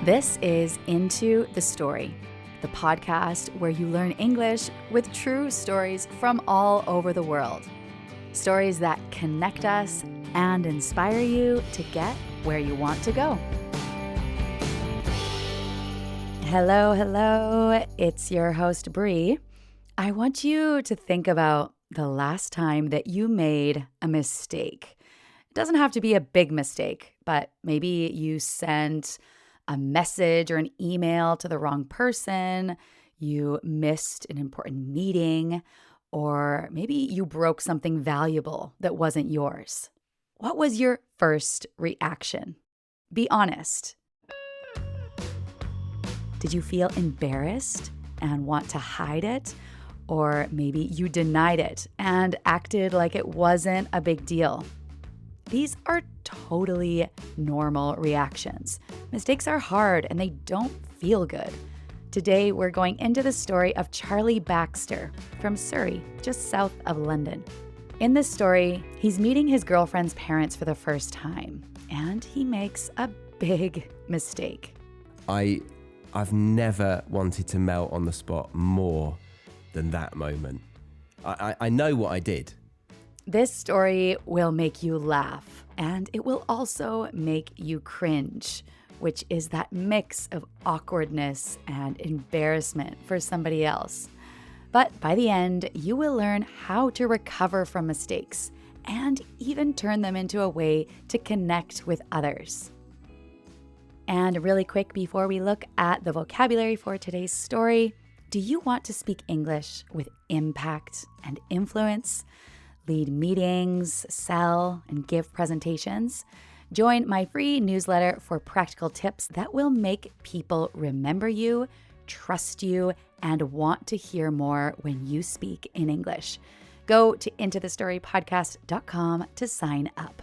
This is Into the Story, the podcast where you learn English with true stories from all over the world. Stories that connect us and inspire you to get where you want to go. Hello. It's your host, Bree. I want you to think about the last time that you made a mistake. It doesn't have to be a big mistake, but maybe you sent a message or an email to the wrong person, you missed an important meeting, or maybe you broke something valuable that wasn't yours. What was your first reaction? Be honest. Did you feel embarrassed and want to hide it? Or maybe you denied it and acted like it wasn't a big deal. These are totally normal reactions. Mistakes are hard and they don't feel good. Today, we're going into the story of Charlie Baxter from Surrey, just south of London. In this story, he's meeting his girlfriend's parents for the first time, and he makes a big mistake. I've never wanted to melt on the spot more than that moment. I know what I did. This story will make you laugh, and it will also make you cringe, which is that mix of awkwardness and embarrassment for somebody else. But by the end, you will learn how to recover from mistakes and even turn them into a way to connect with others. And really quick, before we look at the vocabulary for today's story, do you want to speak English with impact and influence? Lead meetings, sell, and give presentations? Join my free newsletter for practical tips that will make people remember you, trust you, and want to hear more when you speak in English. Go to intothestorypodcast.com to sign up.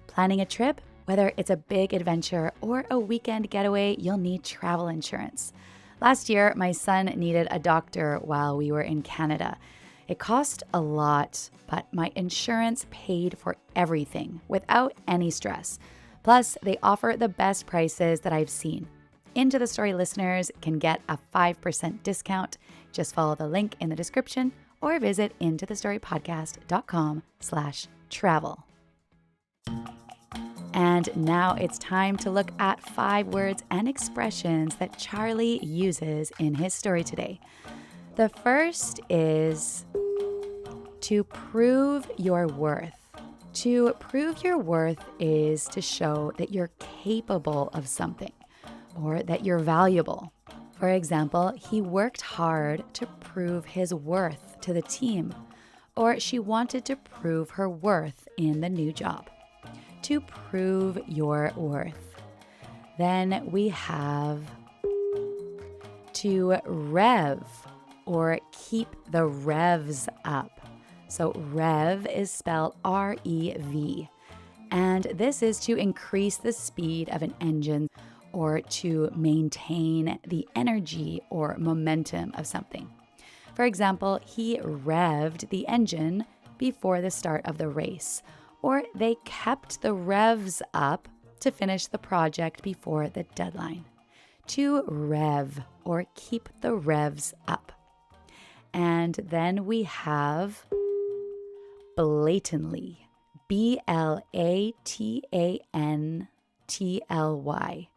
Planning a trip? Whether it's a big adventure or a weekend getaway, you'll need travel insurance. Last year, my son needed a doctor while we were in Canada. It cost a lot, but my insurance paid for everything without any stress. Plus, they offer the best prices that I've seen. Into the Story listeners can get a 5% discount. Just follow the link in the description or visit intothestorypodcast.com/travel. And now it's time to look at 5 words and expressions that Charlie uses in his story today. The first is to prove your worth. To prove your worth is to show that you're capable of something or that you're valuable. For example, he worked hard to prove his worth to the team, or she wanted to prove her worth in the new job. To prove your worth. Then we have to rev, or keep the revs up. So rev is spelled R-E-V. And this is to increase the speed of an engine or to maintain the energy or momentum of something. For example, he revved the engine before the start of the race, or they kept the revs up to finish the project before the deadline. To rev, or keep the revs up. And then we have blatantly, B-L-A-T-A-N-T-L-Y.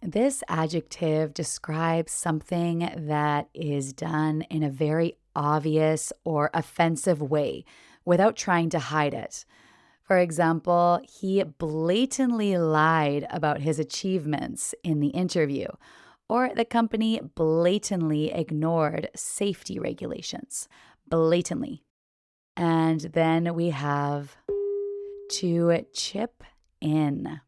This adjective describes something that is done in a very obvious or offensive way without trying to hide it. For example, he blatantly lied about his achievements in the interview, or the company blatantly ignored safety regulations. Blatantly. And then we have to chip in.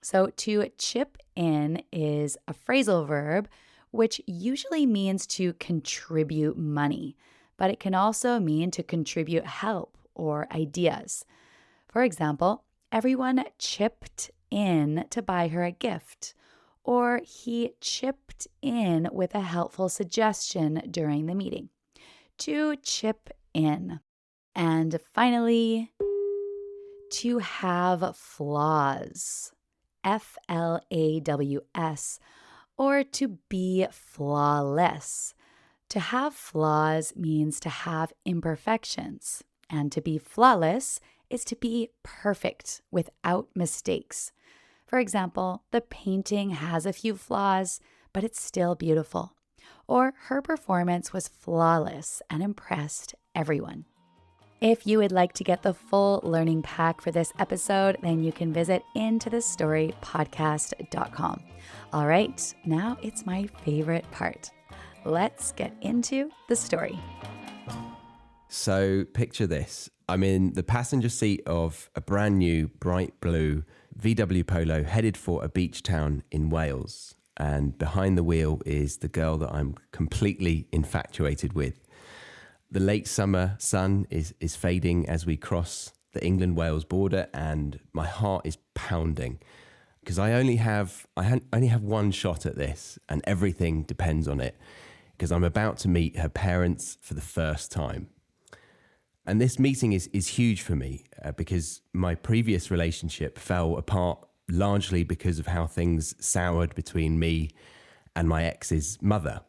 So to chip in is a phrasal verb, which usually means to contribute money, but it can also mean to contribute help or ideas. For example, everyone chipped in to buy her a gift, or he chipped in with a helpful suggestion during the meeting. To chip in. And finally, to have flaws. Flaws, or to be flawless. To have flaws means to have imperfections, and to be flawless is to be perfect without mistakes. For example, the painting has a few flaws, but it's still beautiful. Or her performance was flawless and impressed everyone. If you would like to get the full learning pack for this episode, then you can visit intothestorypodcast.com. All right, now it's my favorite part. Let's get into the story. So picture this. I'm in the passenger seat of a brand new bright blue VW Polo headed for a beach town in Wales. And behind the wheel is the girl that I'm completely infatuated with. The late summer sun is fading as we cross the England-Wales border, and my heart is pounding because I only have one shot at this, and everything depends on it because I'm about to meet her parents for the first time. And this meeting is huge for me because my previous relationship fell apart largely because of how things soured between me and my ex's mother.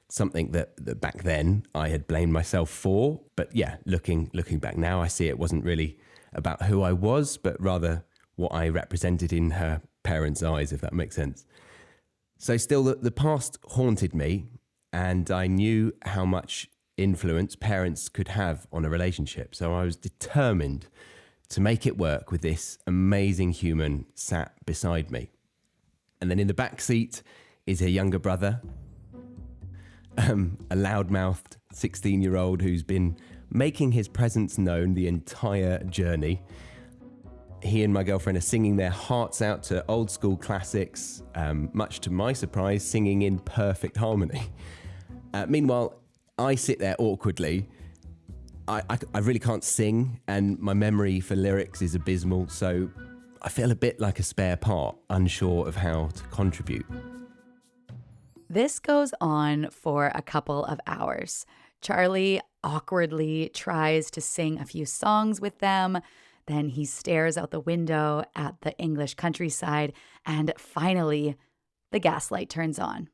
Something that back then I had blamed myself for. But yeah, looking back now, I see it wasn't really about who I was, but rather what I represented in her parents' eyes, if that makes sense. So still, the past haunted me, and I knew how much influence parents could have on a relationship. So I was determined to make it work with this amazing human sat beside me. And then in the back seat is her younger brother, a loudmouthed 16-year-old who's been making his presence known the entire journey. He and my girlfriend are singing their hearts out to old school classics, much to my surprise, singing in perfect harmony. Meanwhile, I sit there awkwardly. I really can't sing, and my memory for lyrics is abysmal, so I feel a bit like a spare part, unsure of how to contribute. This goes on for a couple of hours. Charlie awkwardly tries to sing a few songs with them. Then he stares out the window at the English countryside, and finally, the gas light turns on.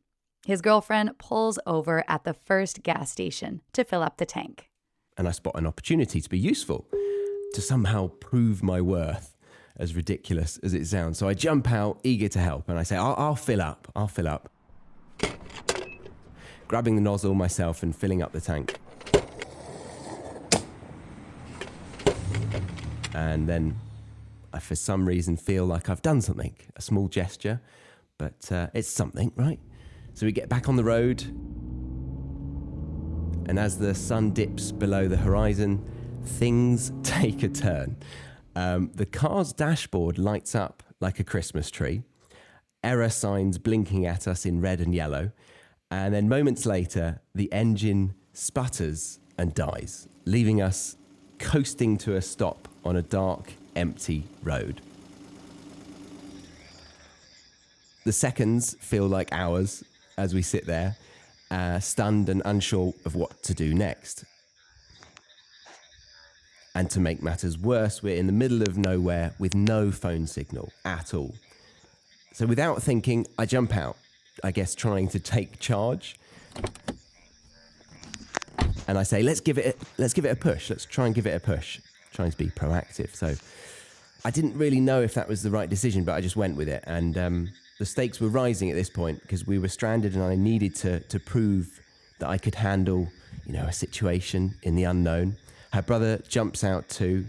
His girlfriend pulls over at the first gas station to fill up the tank. And I spot an opportunity to be useful, to somehow prove my worth, as ridiculous as it sounds. So I jump out, eager to help, and I say, I'll fill up. Grabbing the nozzle myself and filling up the tank. And then I, for some reason, feel like I've done something, a small gesture, but it's something, right? So we get back on the road, and as the sun dips below the horizon, things take a turn. The car's dashboard lights up like a Christmas tree, error signs blinking at us in red and yellow, and then moments later, the engine sputters and dies, leaving us coasting to a stop on a dark, empty road. The seconds feel like hours as we sit there, stunned and unsure of what to do next. And to make matters worse, we're in the middle of nowhere with no phone signal at all. So without thinking, I jump out, I guess trying to take charge. And I say, let's give it a push. Let's try and give it a push. Trying to be proactive. So I didn't really know if that was the right decision, but I just went with it. And the stakes were rising at this point because we were stranded, and I needed to prove that I could handle, a situation in the unknown. Her brother jumps out too,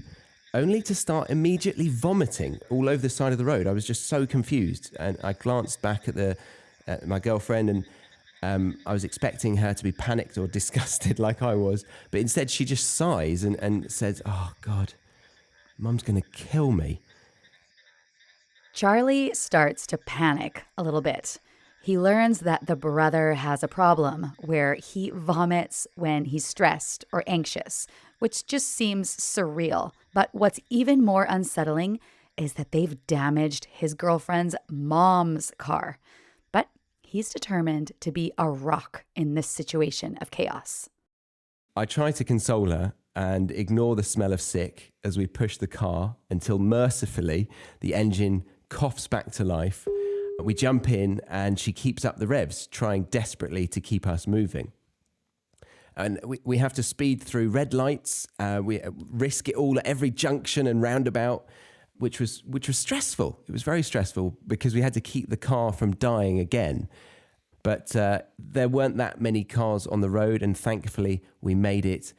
only to start immediately vomiting all over the side of the road. I was just so confused, and I glanced back at my girlfriend, and I was expecting her to be panicked or disgusted like I was, but instead she just sighs and says, "Oh God, Mum's going to kill me." Charlie starts to panic a little bit. He learns that the brother has a problem where he vomits when he's stressed or anxious, which just seems surreal. But what's even more unsettling is that they've damaged his girlfriend's mom's car. But he's determined to be a rock in this situation of chaos. I try to console her and ignore the smell of sick as we push the car until mercifully the engine coughs back to life. We jump in and she keeps up the revs, trying desperately to keep us moving. And we have to speed through red lights. We risk it all at every junction and roundabout, which was stressful. It was very stressful because we had to keep the car from dying again. But there weren't that many cars on the road, and thankfully we made it.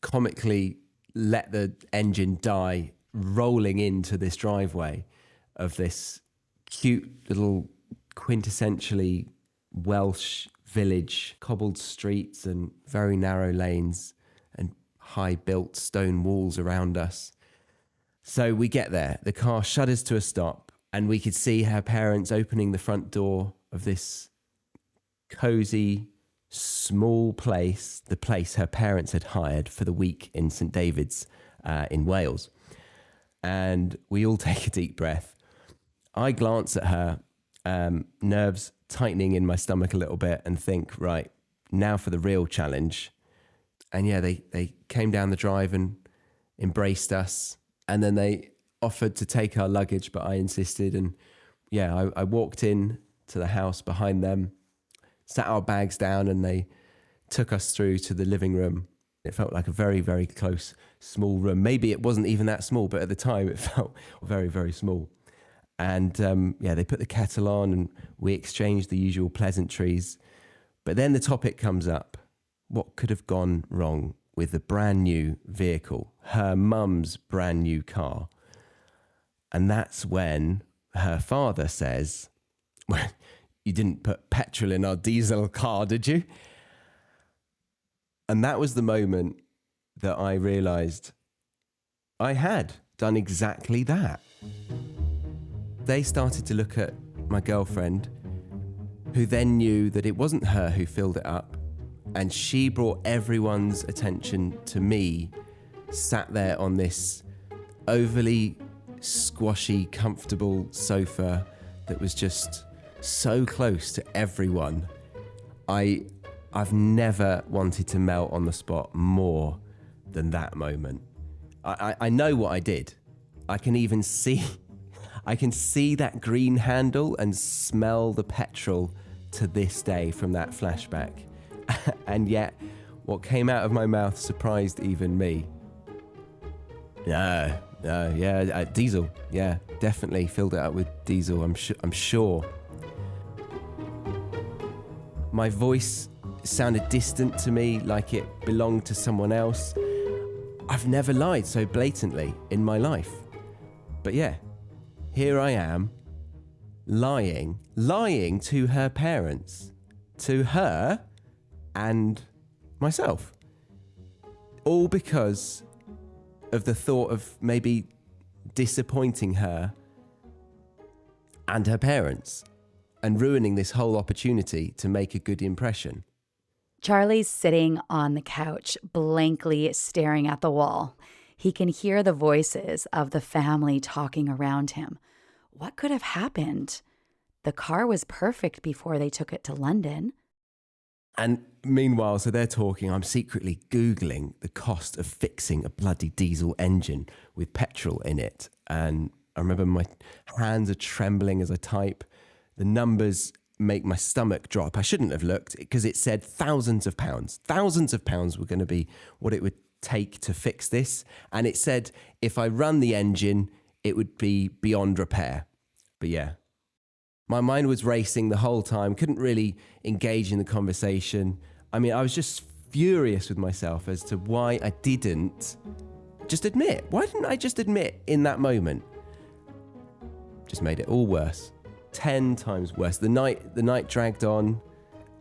Comically let the engine die, rolling into this driveway of this cute little quintessentially Welsh village, cobbled streets and very narrow lanes and high-built stone walls around us. So we get there, the car shudders to a stop, and we could see her parents opening the front door of this cosy, small place, the place her parents had hired for the week in St David's in Wales. And we all take a deep breath. I glance at her, nerves tightening in my stomach a little bit, and think, right, now for the real challenge. And yeah, they came down the drive and embraced us. And then they offered to take our luggage, but I insisted. And yeah, I walked in to the house behind them, sat our bags down, and they took us through to the living room. It felt like a very, very close, small room. Maybe it wasn't even that small, but at the time it felt very, very small. And yeah, they put the kettle on and we exchanged the usual pleasantries. But then the topic comes up. What could have gone wrong with the brand new vehicle, her mum's brand new car? And that's when her father says, well, you didn't put petrol in our diesel car, did you? And that was the moment that I realized I had done exactly that. They started to look at my girlfriend, who then knew that it wasn't her who filled it up. And she brought everyone's attention to me, sat there on this overly squashy, comfortable sofa that was just so close to everyone. I've never wanted to melt on the spot more than that moment. I know what I did. I can see that green handle and smell the petrol to this day from that flashback. And yet, what came out of my mouth surprised even me. Diesel. Yeah, definitely filled it up with diesel, I'm sure. My voice sounded distant to me, like it belonged to someone else. I've never lied so blatantly in my life. But yeah, here I am, lying to her parents, to her and myself. All because of the thought of maybe disappointing her and her parents and ruining this whole opportunity to make a good impression. Charlie's sitting on the couch, blankly staring at the wall. He can hear the voices of the family talking around him. What could have happened? The car was perfect before they took it to London. And meanwhile, so they're talking, I'm secretly Googling the cost of fixing a bloody diesel engine with petrol in it. And I remember my hands are trembling as I type. The numbers make my stomach drop. I shouldn't have looked because it said thousands of pounds. Thousands of pounds were going to be what it would take to fix this. And it said if I run the engine, it would be beyond repair. But yeah, my mind was racing the whole time, couldn't really engage in the conversation. I mean, I was just furious with myself as to why I didn't just admit. Why didn't I just admit in that moment? Just made it all worse. 10 times worse. The night dragged on.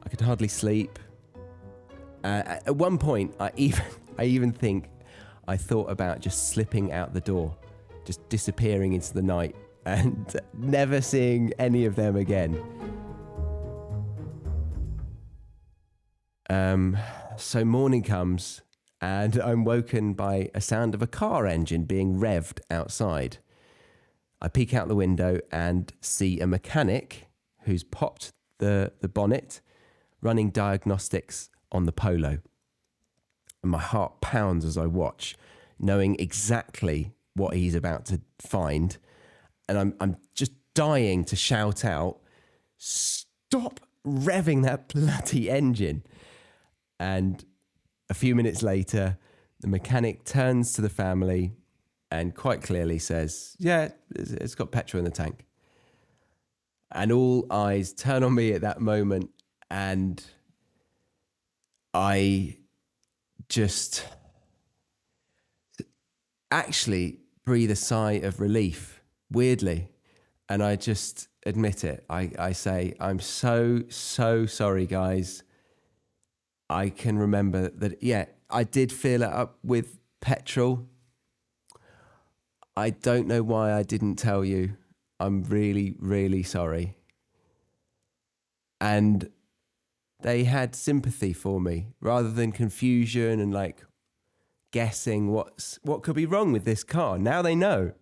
I could hardly sleep. At one point, I even think I thought about just slipping out the door, just disappearing into the night and never seeing any of them again. So morning comes and I'm woken by a sound of a car engine being revved outside. I peek out the window and see a mechanic who's popped the bonnet, running diagnostics on the Polo. And my heart pounds as I watch, knowing exactly what he's about to find. And I'm just dying to shout out, "Stop revving that bloody engine." And a few minutes later, the mechanic turns to the family and quite clearly says, "Yeah, it's got petrol in the tank." And all eyes turn on me at that moment, and I just actually breathe a sigh of relief, weirdly. And I just admit it. I say, "I'm so sorry, guys. I can remember that, yeah, I did fill it up with petrol. I don't know why I didn't tell you. I'm really, really sorry." And they had sympathy for me rather than confusion and like guessing what could be wrong with this car. Now they know.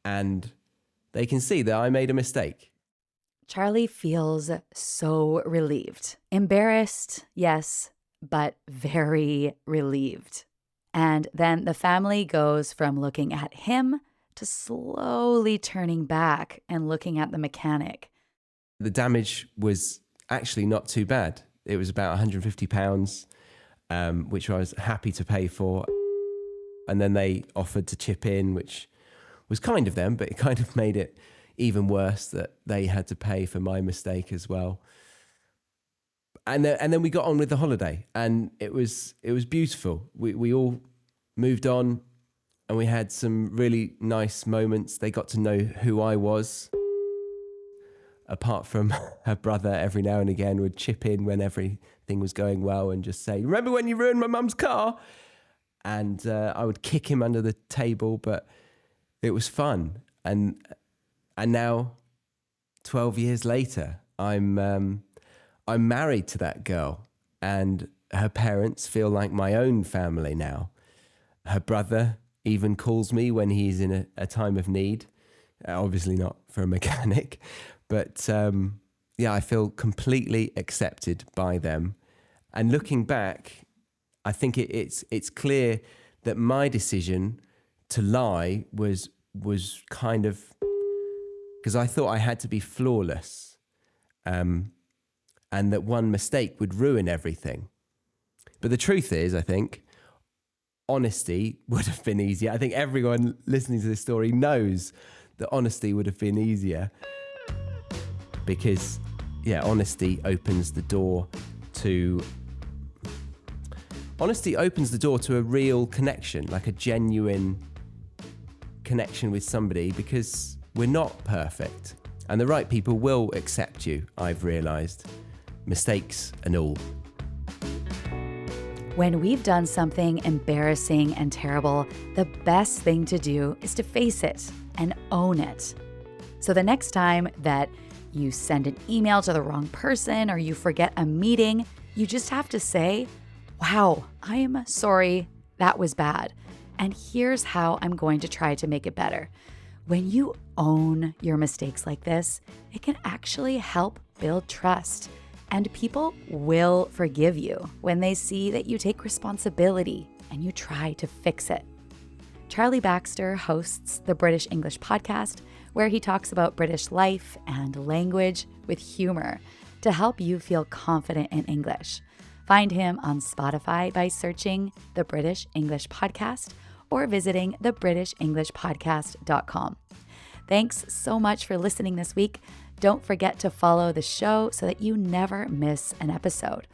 And they can see that I made a mistake. Charlie feels so relieved. Embarrassed, yes, but very relieved. And then the family goes from looking at him to slowly turning back and looking at the mechanic. The damage was actually not too bad. It was about £150, which I was happy to pay for. And then they offered to chip in, which was kind of them, but it kind of made it even worse that they had to pay for my mistake as well. And then we got on with the holiday, and it was beautiful. We all moved on, and we had some really nice moments. They got to know who I was. Apart from her brother, every now and again would chip in when everything was going well and just say, "Remember when you ruined my mum's car?" And I would kick him under the table, but it was fun. And now, 12 years later, I'm married to that girl, and her parents feel like my own family now. Her brother even calls me when he's in a time of need. Obviously not for a mechanic, but yeah, I feel completely accepted by them. And looking back, I think it's clear that my decision to lie was kind of because I thought I had to be flawless, and that one mistake would ruin everything. But the truth is, I think honesty would have been easier. I think everyone listening to this story knows that honesty would have been easier because, yeah, honesty opens the door to a real connection, like a genuine connection with somebody, because we're not perfect. And the right people will accept you, I've realised, mistakes and all. When we've done something embarrassing and terrible, the best thing to do is to face it and own it. So the next time that you send an email to the wrong person or you forget a meeting, you just have to say, "Wow, I am sorry, that was bad. And here's how I'm going to try to make it better." When you own your mistakes like this, it can actually help build trust. And people will forgive you when they see that you take responsibility and you try to fix it. Charlie Baxter hosts the British English podcast, where he talks about British life and language with humor to help you feel confident in English. Find him on Spotify by searching the British English Podcast or visiting thebritishenglishpodcast.com. Thanks so much for listening this week. Don't forget to follow the show so that you never miss an episode.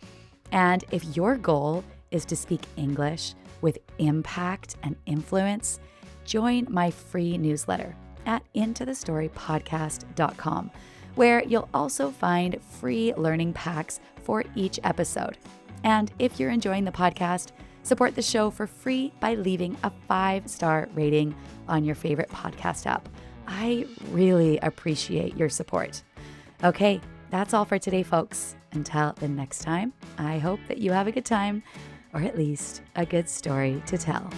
And if your goal is to speak English with impact and influence, join my free newsletter at intothestorypodcast.com, where you'll also find free learning packs for each episode. And if you're enjoying the podcast, support the show for free by leaving a 5-star rating on your favorite podcast app. I really appreciate your support. Okay, that's all for today, folks. Until the next time, I hope that you have a good time, or at least a good story to tell.